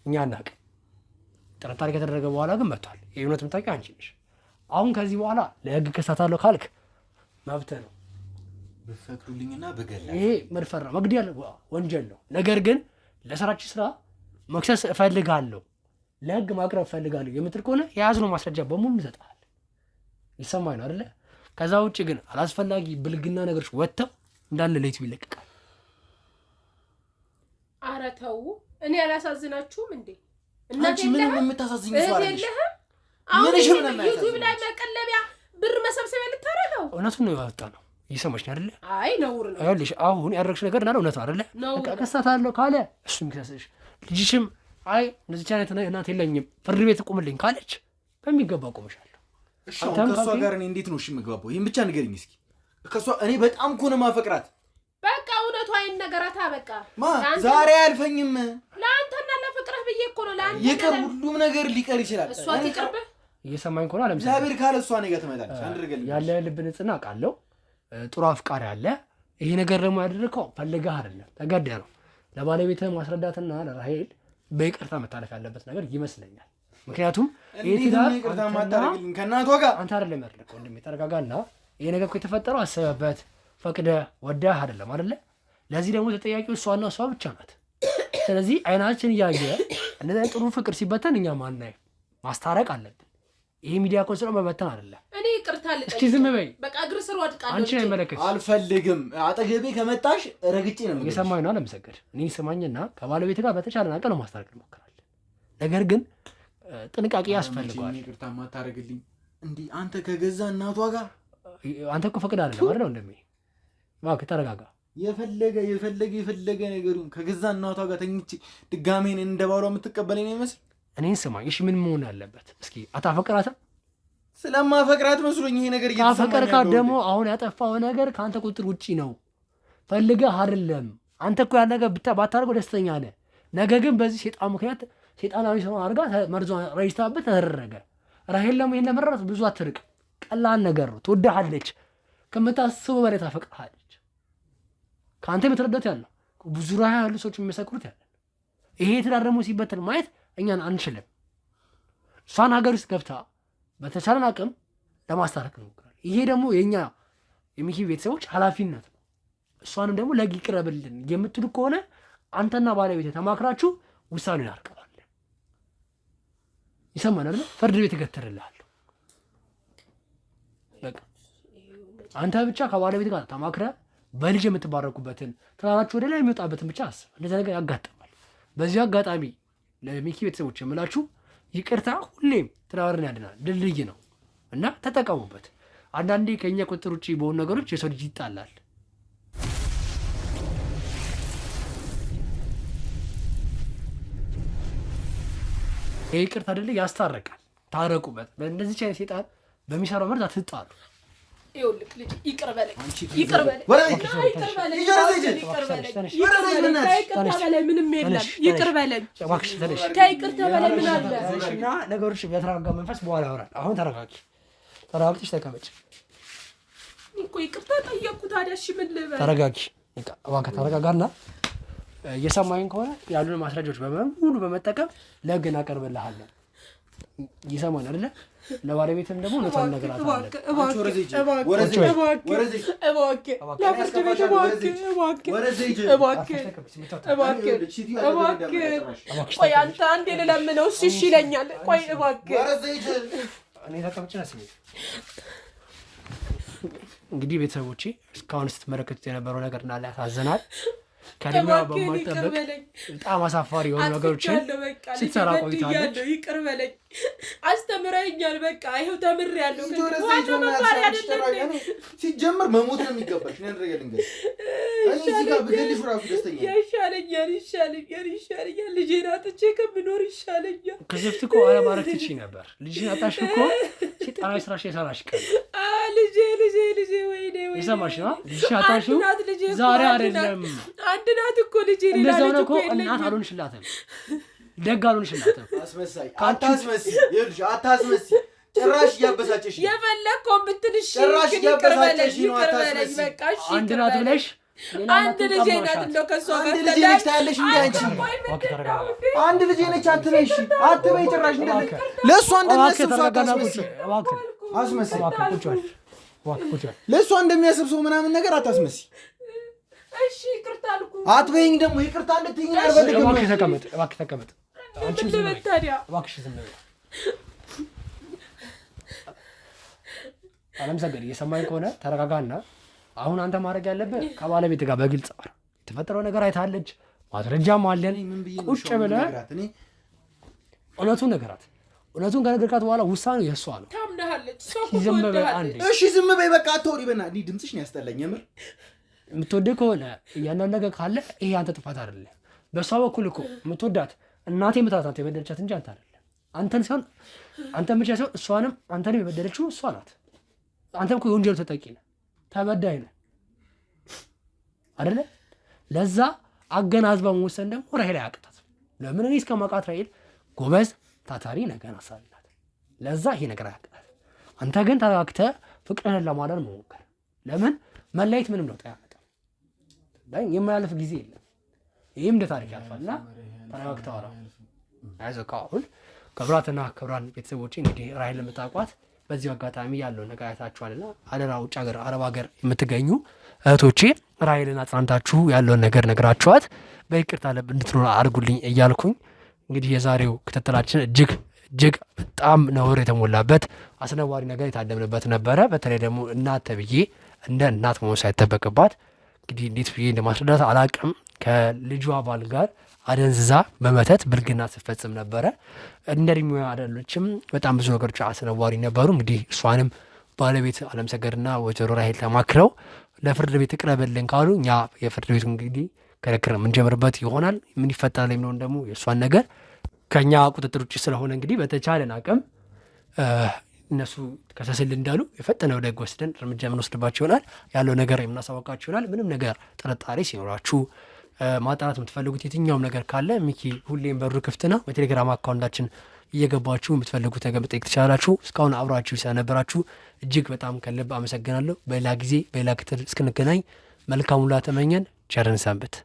Speaker 1: እኛ አናውቅም። ጥርጣሬ ከተደረገ በኋላ ግን መጥቷል። የእውነት የምታውቂው አንቺ ነሽ። አሁን ከዚህ በኋላ ለህግ ከሳታለሁ ካልክ መብትህ ነው።
Speaker 4: በፈቅዱልኝና በገላ
Speaker 1: ይሄ መድፈር ነው፣ መግደል ወንጀል ነው። ነገር ግን ለስራችን ስራ መክሰስ እፈልጋለሁ፣ ለህግ ማቅረብ እፈልጋለሁ የምትል ከሆነ የያዝነው ማስረጃ በሙሉ ይሰጣል። ይሰማኝ ነው አይደለ? ከዛ ውጭ ግን አላስፈላጊ ብልግና ነገሮች ወጥተው እንዳለ ለዩቲዩብ ይለቀቃል።
Speaker 2: ኧረ ተው፣ እኔ አላሳዝናችሁም እንዴ?
Speaker 4: አንቺ ምንም የምታሳዝኝ ሰው አይደለሽ።
Speaker 2: አሁን ዩቲዩብ ላይ መቀለቢያ ብር መሰብሰቢያ ልታረገው?
Speaker 1: እውነቱን ነው ያወጣ ነው። እየሰማሽ ነው አይደለ?
Speaker 2: አይ ነውር ነው።
Speaker 1: አይልሽ አሁን ያደረግሽ ነገር እና እውነት ነው አይደለ? ከሳታለሁ ካለ እሱ የሚከሰስሽ፣ ልጅሽም አይ እንደዚህ አይነት እናት የለኝም ፍርድ ቤት ቁምልኝ ካለች በሚገባ ቆምሻለሁ።
Speaker 4: እሺ ከሷ ጋር እኔ እንዴት ነው እሺ የምግባባው? ይሄን ብቻ ንገሪኝ እስኪ። ከሷ እኔ በጣም እኮ ነው ማፈቅራት።
Speaker 2: በቃ እውነቱ አይን ነገራት። በቃ
Speaker 4: ዛሬ አልፈኝም።
Speaker 2: ለአንተና ለፍቅርህ ብዬ እኮ ነው። ለአንተ
Speaker 4: ይቅር፣ ሁሉም ነገር ሊቀር ይችላል።
Speaker 2: እሷ ትቅርብህ።
Speaker 1: እየሰማኝ ከሆነ ለምሳሌ
Speaker 4: እግዚአብሔር ካለ እሷ ነገ ትመጣለች። አንድ ነገር
Speaker 1: ያለ ልብ ንጽህና አውቃለሁ። ጥሩ አፍቃሪ አለ። ይሄ ነገር ደግሞ ያደረከው ፈልገህ አይደለም፣ ተገደህ ነው። ለባለቤትህ ማስረዳትና ለራሄል በይቅርታ መታለፍ ያለበት ነገር ይመስለኛል። ምክንያቱም ይሄ ትዳር
Speaker 4: ይቅርታ ማታረግልኝ ከእናቷ ጋር
Speaker 1: አንተ አይደለም ያደረከው። ወንድሜ ተረጋጋና፣ ይሄ ነገር እኮ የተፈጠረው አሰበበት ፈቅደህ ወደህ አይደለም አይደለ? ለዚህ ደግሞ ተጠያቂው እሷና እሷ ብቻ ናት። ስለዚህ አይናችን እያየ እንደዚህ ጥሩ ፍቅር ሲበተን እኛ ማናይ ማስታረቅ አለብን። ይሄ ሚዲያ እኮ ስለ መበተን አይደለም።
Speaker 2: እኔ ይቅርታ ልጠይቅ።
Speaker 1: እስኪ ዝም በይ።
Speaker 2: በቃ እግር ስር ወድቃለሁ።
Speaker 1: አንቺ ነው የሚመለከትሽ።
Speaker 4: አልፈልግም። አጠገቤ ከመጣሽ ረግጬ ነው።
Speaker 1: እየሰማኝ ነው አለመሰገድ። እኔን ስማኝና ከባለቤት ጋር በተቻለን አቅም ማስታረቅ እንሞክራለን። ነገር ግን ጥንቃቄ ያስፈልገዋል።
Speaker 4: ይቅርታ ማታረግልኝ እንዴ? አንተ ከገዛ እናቷ ጋር
Speaker 1: አንተ እኮ ፈቅድ አይደለም አይደል? እንደሚ እባክህ ተረጋጋ።
Speaker 4: የፈለገ ነገሩን ከገዛ እናቷ ጋር ተኝቼ ድጋሜን እንደባሏ የምትቀበለኝ ነው ይመስል።
Speaker 1: እኔን ስማኝ እሺ። ምን መሆን አለበት? እስኪ አታፈቅራትም?
Speaker 4: ስለማፈቅራት መስሎኝ ይሄ ነገር እየተሰማኝ ነው።
Speaker 1: አፈቅርካት ደግሞ አሁን ያጠፋው ነገር ከአንተ ቁጥር ውጪ ነው። ፈልገህ አይደለም። አንተ እኮ ያን ነገር ባታደርገው ደስተኛ ነህ። ነገር ግን በዚህ ሴጣን ምክንያት ሴጣናዊ ሰው አድርጋ መርዟ ረጅታበት ተደረገ። ራሄል ደግሞ ይሄን ለመረዳት ብዙ አትርቅ። ቀላል ነገር ነው። ትወድሃለች፣ ከምታስበው በላይ ታፈቅርሃለች። ከአንተ የምትረዳት ያለው ብዙ ራህ ያሉ ሰዎች የሚመሰክሩት ያለ ይሄ ትዳር ደግሞ ሲበተን ማየት እኛን አንችልም። እሷን ሀገር ውስጥ ገብታ በተቻለን አቅም ለማስታረቅ እንሞክራለን። ይሄ ደግሞ የኛ የሚኪ ቤተሰቦች ኃላፊነት ነው። እሷንም ደግሞ ለህግ ይቅረብልን የምትሉ ከሆነ አንተና ባለቤት ተማክራችሁ ውሳኔውን ያርቀባል። ይሰማናል። ፍርድ ቤት እገትርልሃለሁ። በቃ አንተ ብቻ ከባለቤት ጋር ተማክረህ በልጅ የምትባረኩበትን ትዳራችሁ ወደ ላይ የሚወጣበትን ብቻ አስብ። እንደዚህ ነገር ያጋጥማል። በዚህ አጋጣሚ ለሚኪ ቤተሰቦች የምላችሁ ይቅርታ ሁሌም ትዳርን ያድናል፣ ድልድይ ነው እና ተጠቀሙበት። አንዳንዴ ከእኛ ቁጥር ውጭ በሆኑ ነገሮች የሰው ልጅ ይጣላል። ይቅርታ ድልድይ ያስታርቃል። ታረቁበት። በእንደዚህ አይነት ሴጣን በሚሰራው መርዝ አትጣሉ።
Speaker 2: ይኸውልህ ልጅ ይቅር በለኝ፣ ነገሮች በተረጋጋ መንፈስ በኋላ ያወራል። አሁን ተረጋግተሽ ተቀመጭ። ይቅርታ ጠየቅኩ። ታዲያ እሺ ምን ልበል?
Speaker 1: ተረጋጊ፣ እባክህ ተረጋጋና እየሰማኸኝ ከሆነ ያሉን ማስረጃዎች በሙሉ በመጠቀም ለህግ እናቀርብልሃለን። ይሰማን አይደለ? ለባለቤትም ደግሞ እውነቱን ነገር አታውቅም።
Speaker 2: ቆይ አንተ አንዴ ልለምነው እሺ ይለኛል። ቆይ እባክህ
Speaker 1: እኔ ተቀምጬ ነው። እንግዲህ ቤተሰቦቼ እስካሁን ስትመለከቱት የነበረው ነገር እንዳለ ያሳዝናል። ከደማ በማይጠበቅ በጣም አሳፋሪ የሆኑ ነገሮችን ስትሰራ ቆይታለች።
Speaker 2: ይቅር በለኝ፣ አስተምረኛል። በቃ ይኸው ተምሬያለሁ።
Speaker 4: ሲጀምር መሞት ነው የሚገባሽ።
Speaker 2: ይሻለኛል። ልጄን አጥቼ ከምኖር ይሻለኛል።
Speaker 1: ከዚህ በፊት እኮ አለማድረግ ትችይ ነበር። ልጅሽን አጣሽ እኮ ሴጣናዊ ስራሽ የሰራሽ ቀን
Speaker 2: ልጄ ወይኔ
Speaker 1: የሰማሽ ነው። ልጅሽን አጣሽው ዛሬ አይደለም።
Speaker 2: አንድ ናት እኮ ልጄ።
Speaker 1: እንደዛው ነው እኮ እናት አልሆንሽላትም፣ ደግ አልሆንሽላትም።
Speaker 4: አታስመስይ። ጭራሽ እያበሳጨሽ
Speaker 2: የፈለግከውን ብትልሽ
Speaker 4: ጭራሽ እያበሳጨሽ ነው።
Speaker 2: በቃ እሺ
Speaker 1: አንድ ናት ብለሽ
Speaker 2: አንድ ልጅ ናት እንደው ከሷ ጋር
Speaker 4: አንድ ልጅ ነች ታያለሽ እንዴ አንቺ አንድ ልጅ ነች አትበይ እሺ አትበይ ጭራሽ እንደዚህ ለእሷ እንደሚያስብ ሰው አስመስይ ለእሷ እንደሚያስብ ሰው ምናምን ነገር አታስመስይ
Speaker 2: እሺ ይቅርታ አልኩ
Speaker 4: አትበይኝ ደግሞ ይቅርታ እንድትይኝ አልፈልግም
Speaker 1: እባክህ ተቀመጥ
Speaker 2: አንቺ ዝም በይ ታዲያ
Speaker 1: እባክሽ ዝም በይ አለምሰገድ እየሰማኝ ከሆነ ተረጋጋና አሁን አንተ ማድረግ ያለብህ ከባለቤት ጋር በግልጽ አውራ የተፈጠረው ነገር አይታለች ማስረጃም አለን ቁጭ ብለህ እውነቱን ነገራት እውነቱን ከነገርካት በኋላ ውሳኔው የእሷ ነው
Speaker 2: ታምናለች
Speaker 1: ዝም በይ አንዴ
Speaker 4: እሺ ዝም በይ በቃ አትወሪ በእናትህ ድምፅሽ ነው ያስጠላኝ የምር
Speaker 1: የምትወደው ከሆነ እያንዳንዱ ነገር ካለ ይሄ አንተ ጥፋት አይደለም በሷ በኩል እኮ የምትወዳት እናቴ የምትላት አንተ የበደለቻት እንጂ አንተ አይደለም አንተን ሲሆን አንተን ብቻ ሲሆን እሷንም አንተንም የበደለችው እሷ ናት አንተም እኮ የወንጀሉ ተጠቂ ነህ ተበዳይ ነህ አይደለ ለዛ አገናዝባ መወሰን ደግሞ ራሄል አያቅታት ለምን እኔ እስከማውቃት ራሄል ጎበዝ ታታሪ ነገር አሳልናት ለዛ ይሄ ነገር አያቅታት አንተ ግን ተረጋግተህ ፍቅርህን ለማዳን መሞከር ለምን መለየት ምንም ለውጥ አያመጣም የማያልፍ ጊዜ የለም ይህም እንደ ታሪክ ያልፋልና ተረጋግተህ አውራ አይዞህ አሁን ክብራትና ክብራን ቤተሰቦቼ እንግዲህ ራሄል ለምታውቋት በዚህ አጋጣሚ ያለው ነገር አይታችኋልና አደራ ውጭ ሀገር አረብ ሀገር የምትገኙ እህቶቼ ራሄልን አጽናንታችሁ ያለውን ነገር ነግራችኋት በይቅርታ ልብ እንድትኖር አድርጉልኝ እያልኩኝ እንግዲህ የዛሬው ክትትላችን እጅግ በጣም ነውር የተሞላበት አስነዋሪ ነገር የታደምንበት ነበረ በተለይ ደግሞ እናት ተብዬ እንደ እናት መሆን ሳይጠበቅባት እንግዲህ እንዴት ብዬ እንደማስረዳት አላቅም ከልጇ ባል ጋር አደንዝዛ በመተት ብልግና ስትፈጽም ነበረ እንደ እድሜዋ አይደለችም በጣም ብዙ ነገሮች አስነዋሪ ነበሩ እንግዲህ እሷንም ባለቤት አለምሰገድና ወይዘሮ ራሄል ተማክረው ለፍርድ ቤት እቅረብልን ካሉ እኛ የፍርድ ቤቱ እንግዲህ ክርክር የምንጀምርበት ይሆናል ምን ይፈጠራል የሚለውን ደግሞ የእሷን ነገር ከኛ ቁጥጥር ውጭ ስለሆነ እንግዲህ በተቻለን አቅም እነሱ ከሰስል እንዳሉ የፈጠነ ወደ ህግ ወስደን እርምጃ የምንወስድባቸው ይሆናል ያለው ነገር የምናሳወቃችሁ ይሆናል ምንም ነገር ጥርጣሬ ሲኖራችሁ ማጣራት የምትፈልጉት የትኛውም ነገር ካለ ሚኪ ሁሌም በሩ ክፍት ነው በቴሌግራም አካውንታችን እየገባችሁ የምትፈልጉት ነገር መጠየቅ ትችላላችሁ እስካሁን አብራችሁ ስለነበራችሁ እጅግ በጣም ከልብ አመሰግናለሁ በሌላ ጊዜ በሌላ ክትል እስክንገናኝ መልካም ሁሉ ተመኘን ቸርን ሰንብት